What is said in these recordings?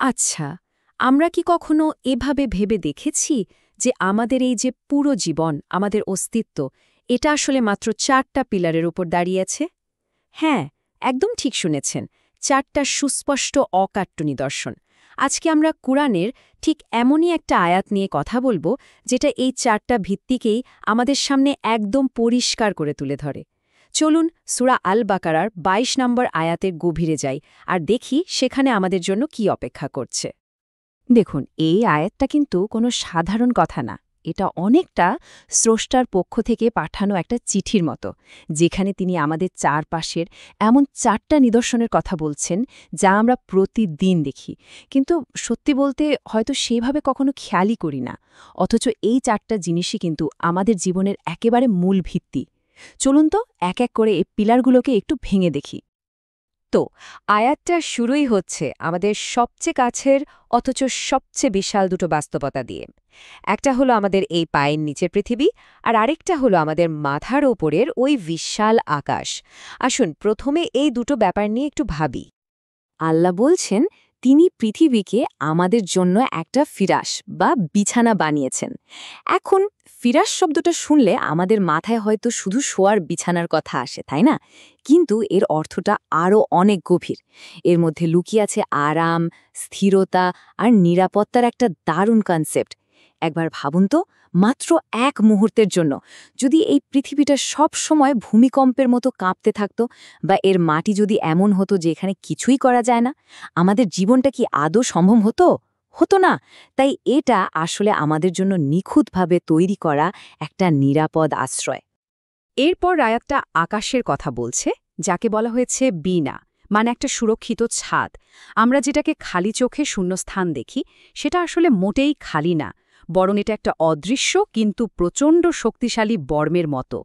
আচ্ছা, আমরা কি কখনো এভাবে ভেবে দেখেছি যে আমাদের এই যে পুরো জীবন, আমাদের অস্তিত্ব, এটা আসলে মাত্র ৪টা পিলারের উপর দাঁড়িয়েছে? হ্যাঁ, একদম ঠিক শুনেছেন, ৪টা সুস্পষ্ট অকাট্য নিদর্শন। আজকে আমরা কুরআনের ঠিক এমনই একটা আয়াত নিয়ে কথা বলবো, যেটা এই ৪টা ভিত্তিকেই আমাদের সামনে একদম পরিষ্কার করে তুলে ধরে। চলুন সূরা আল বাকারার ২২ নম্বর আয়াতের গভীরে যাই আর দেখি সেখানে আমাদের জন্য কি অপেক্ষা করছে। দেখুন, এই আয়াতটা কিন্তু কোনো সাধারণ কথা না। এটা অনেকটা স্রষ্টার পক্ষ থেকে পাঠানো একটা চিঠির মতো, যেখানে তিনি আমাদের চারপাশের এমন ৪টা নিদর্শনের কথা বলছেন, যা আমরা প্রতিদিন দেখি, কিন্তু সত্যি বলতে হয়তো সেভাবে কখনো খেয়ালই করি না। অথচ এই ৪টা জিনিসই কিন্তু আমাদের জীবনের একেবারে মূল ভিত্তি। চলুন তো এক এক করে এই পিলারগুলোকে একটু ভেঙে দেখি। তো আয়াতটা শুরুই হচ্ছে আমাদের সবচেয়ে কাছের অথচ সবচেয়ে বিশাল দুটো বাস্তবতা দিয়ে। একটা হলো আমাদের এই পায়ের নিচের পৃথিবী, আর আরেকটা হলো আমাদের মাথার ওপরের ওই বিশাল আকাশ। আসুন প্রথমে এই দুটো ব্যাপার নিয়ে একটু ভাবি। আল্লাহ বলছেন তিনি পৃথিবীকে আমাদের জন্য একটা ফিরাস বা বিছানা বানিয়েছেন। এখন ফিরাস শব্দটা শুনলে আমাদের মাথায় হয়তো শুধু শোয়ার বিছানার কথা আসে, তাই না? কিন্তু এর অর্থটা আরও অনেক গভীর। এর মধ্যে লুকিয়ে আছে আরাম, স্থিরতা আর নিরাপত্তার একটা দারুণ কনসেপ্ট। একবার ভাবুন তো, মাত্র এক মুহূর্তের জন্য যদি এই পৃথিবীটা সব সময় ভূমিকম্পের মতো কাঁপতে থাকত, বা এর মাটি যদি এমন হতো যে এখানে কিছুই করা যায় না, আমাদের জীবনটা কি আদৌ সম্ভব হতো? হতো না। তাই এটা আসলে আমাদের জন্য নিখুঁতভাবে তৈরি করা একটা নিরাপদ আশ্রয়। এরপর আয়াতটা আকাশের কথা বলছে, যাকে বলা হয়েছে বীণা, মানে একটা সুরক্ষিত ছাদ। আমরা যেটাকে খালি চোখে শূন্যস্থান দেখি, সেটা আসলে মোটেই খালি না, বরং এটা একটা অদৃশ্য কিন্তু প্রচণ্ড শক্তিশালী বর্মের মতো।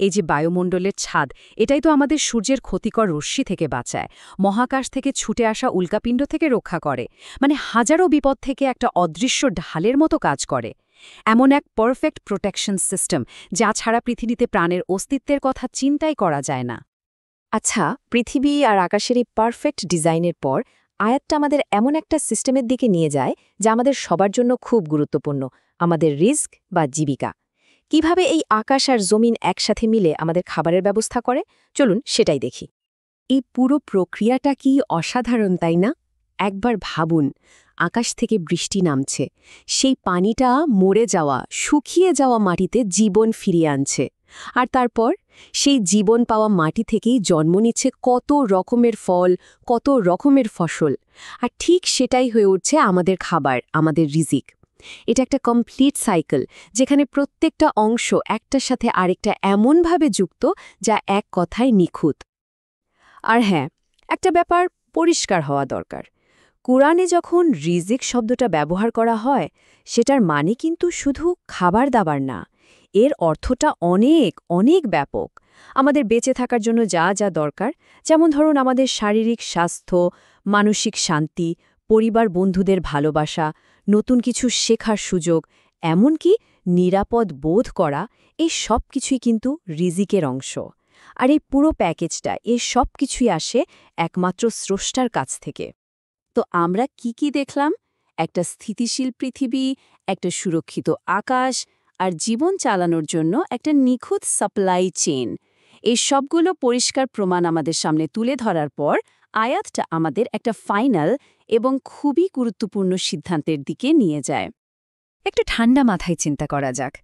এই যে বায়ুমণ্ডলের ছাদ, এটাই তো আমাদের সূর্যের ক্ষতিকর রশ্মি থেকে বাঁচায়, মহাকাশ থেকে ছুটে আসা উল্কাপিণ্ড থেকে রক্ষা করে, মানে হাজারো বিপদ থেকে একটা অদৃশ্য ঢালের মতো কাজ করে। এমন এক পারফেক্ট প্রোটেকশন সিস্টেম, যা ছাড়া পৃথিবীতে প্রাণের অস্তিত্বের কথা চিন্তাই করা যায় না। আচ্ছা, পৃথিবী আর আকাশের এই পারফেক্ট ডিজাইনের পর আয়াতটা আমাদের এমন একটা সিস্টেমের দিকে নিয়ে যায়, যা আমাদের সবার জন্য খুব গুরুত্বপূর্ণ, আমাদের রিস্ক বা জীবিকা। কিভাবে এই আকাশ আর জমিন একসাথে মিলে আমাদের খাবারের ব্যবস্থা করে, চলুন সেটাই দেখি। এই পুরো প্রক্রিয়াটা কি অসাধারণ, তাই না? একবার ভাবুন, আকাশ থেকে বৃষ্টি নামছে, সেই পানিটা মরে যাওয়া, শুকিয়ে যাওয়া মাটিতে জীবন ফিরিয়ে আনছে, আর তারপর সেই জীবন পাওয়া মাটি থেকেই জন্ম নিচ্ছে কত রকমের ফল, কত রকমের ফসল। আর ঠিক সেটাই হয়ে উঠছে আমাদের খাবার, আমাদের রিজিক। এটা একটা কমপ্লিট সাইকেল, যেখানে প্রত্যেকটা অংশ একটার সাথে আরেকটা এমনভাবে যুক্ত, যা এক কথায় নিখুঁত। আর হ্যাঁ, একটা ব্যাপার পরিষ্কার হওয়া দরকার। কুরআনে যখন রিজিক শব্দটা ব্যবহার করা হয়, সেটার মানে কিন্তু শুধু খাবার দাবার না। এর অর্থটা অনেক অনেক ব্যাপক। আমাদের বেঁচে থাকার জন্য যা যা দরকার, যেমন ধরুন আমাদের শারীরিক স্বাস্থ্য, মানসিক শান্তি, পরিবার বন্ধুদের ভালোবাসা, নতুন কিছু শেখার সুযোগ, এমনকি নিরাপদ বোধ করা, এই সব কিছুই কিন্তু রিজিকের অংশ। আর এই পুরো প্যাকেজটা, এই সব কিছুই আসে একমাত্র স্রষ্টার কাছ থেকে। তো আমরা কি কি দেখলাম? একটা স্থিতিশীল পৃথিবী, একটা সুরক্ষিত আকাশ, আর জীবন চালানোর জন্য একটা নিখুঁত সাপ্লাই চেইন। এই সবগুলো পরিষ্কার প্রমাণ আমাদের সামনে তুলে ধরার পর আয়াতটা আমাদের একটা ফাইনাল এবং খুবই গুরুত্বপূর্ণ সিদ্ধান্তের দিকে নিয়ে যায়। একটু ঠান্ডা মাথায় চিন্তা করা যাক,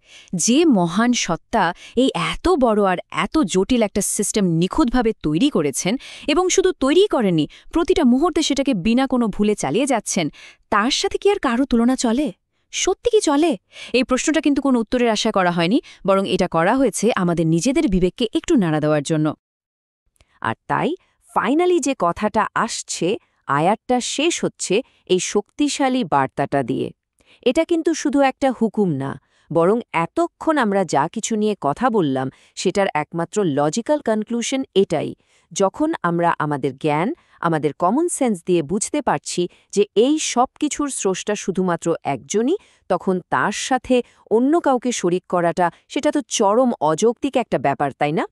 যে মহান সত্তা এই এত বড় আর এত জটিল একটা সিস্টেম নিখুঁতভাবে তৈরি করেছেন, এবং শুধু তৈরিই করেননি, প্রতিটা মুহূর্তে সেটাকে বিনা কোনো ভুলে চালিয়ে যাচ্ছেন, তার সাথে কি আর কারো তুলনা চলে? সত্যি কি চলে? এই প্রশ্নটা কিন্তু কোনো উত্তরের আশা করা হয়নি, বরং এটা করা হয়েছে আমাদের নিজেদের বিবেককে একটু নাড়া দেওয়ার জন্য। আর তাই ফাইনালি যে কথাটা আসছে, আয়াতটা শেষ হচ্ছে এই শক্তিশালী বার্তাটা দিয়ে। এটা কিন্তু শুধু একটা হুকুম না, বরং এতক্ষণ আমরা যা কিছু নিয়ে কথা বললাম, সেটার একমাত্র লজিক্যাল কনক্লুশন এটাই। যখন আমরা আমাদের জ্ঞান, আমাদের কমন সেন্স দিয়ে বুঝতে পারছি যে এই সব কিছুর স্রষ্টা শুধুমাত্র একজনই, তখন তার সাথে অন্য কাউকে শরিক করাটা, সেটা তো চরম অযৌক্তিক একটা ব্যাপার, তাই না?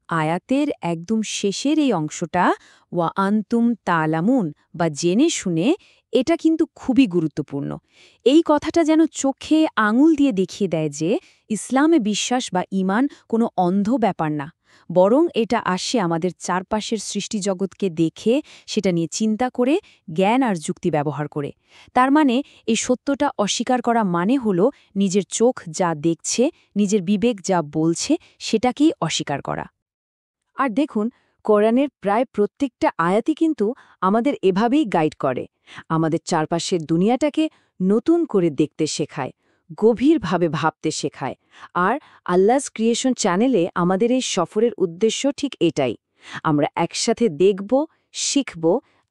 আয়াতের একদম শেষের এই অংশটা, ওয়া আনতুম তালামুন, বা জেনে শুনে, এটা কিন্তু খুবই গুরুত্বপূর্ণ। এই কথাটা যেন চোখে আঙুল দিয়ে দেখিয়ে দেয় যে ইসলামে বিশ্বাস বা ঈমান কোনো অন্ধ ব্যাপার না, বরং এটা আসে আমাদের চারপাশের সৃষ্টিজগৎকে দেখে, সেটা নিয়ে চিন্তা করে, জ্ঞান আর যুক্তি ব্যবহার করে। তার মানে এই সত্যটা অস্বীকার করা মানে হলো নিজের চোখ যা দেখছে, নিজের বিবেক যা বলছে, সেটাকেই অস্বীকার করা। আর দেখুন, কোরআনের প্রায় প্রত্যেকটা আয়াতই কিন্তু আমাদের এভাবেই গাইড করে, আমাদের চারপাশের দুনিয়াটাকে নতুন করে দেখতে শেখায়, গভীরভাবে ভাবতে শেখায়। আর আল্লাহস ক্রিয়েশন চ্যানেলে আমাদের এই সফরের উদ্দেশ্য ঠিক এটাই। আমরা একসাথে দেখব, শিখব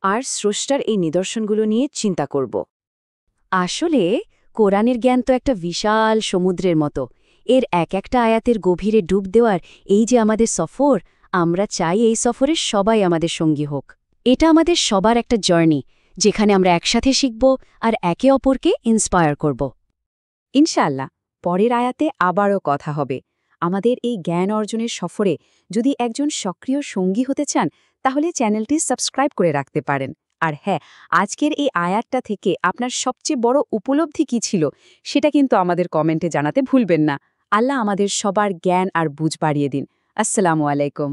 আর স্রষ্টার এই নিদর্শনগুলো নিয়ে চিন্তা করব। আসলে কোরআনের জ্ঞান তো একটা বিশাল সমুদ্রের মতো। এর এক একটা আয়াতের গভীরে ডুব দেওয়ার এই যে আমাদের সফর, আমরা চাই এই সফরের সবাই আমাদের সঙ্গী হোক। এটা আমাদের সবার একটা জার্নি, যেখানে আমরা একসাথে শিখব আর একে অপরকে ইন্সপায়ার করব। ইনশাআল্লাহ, পরের আয়াতে আবারও কথা হবে। আমাদের এই জ্ঞান অর্জনের সফরে যদি একজন সক্রিয় সঙ্গী হতে চান, তাহলে চ্যানেলটি সাবস্ক্রাইব করে রাখতে পারেন। আর হ্যাঁ, আজকের এই আয়াতটা থেকে আপনার সবচেয়ে বড় উপলব্ধি কী ছিল, সেটা কিন্তু আমাদের কমেন্টে জানাতে ভুলবেন না। আল্লাহ আমাদের সবার জ্ঞান আর বুঝ বাড়িয়ে দিন। আসসালামু আলাইকুম।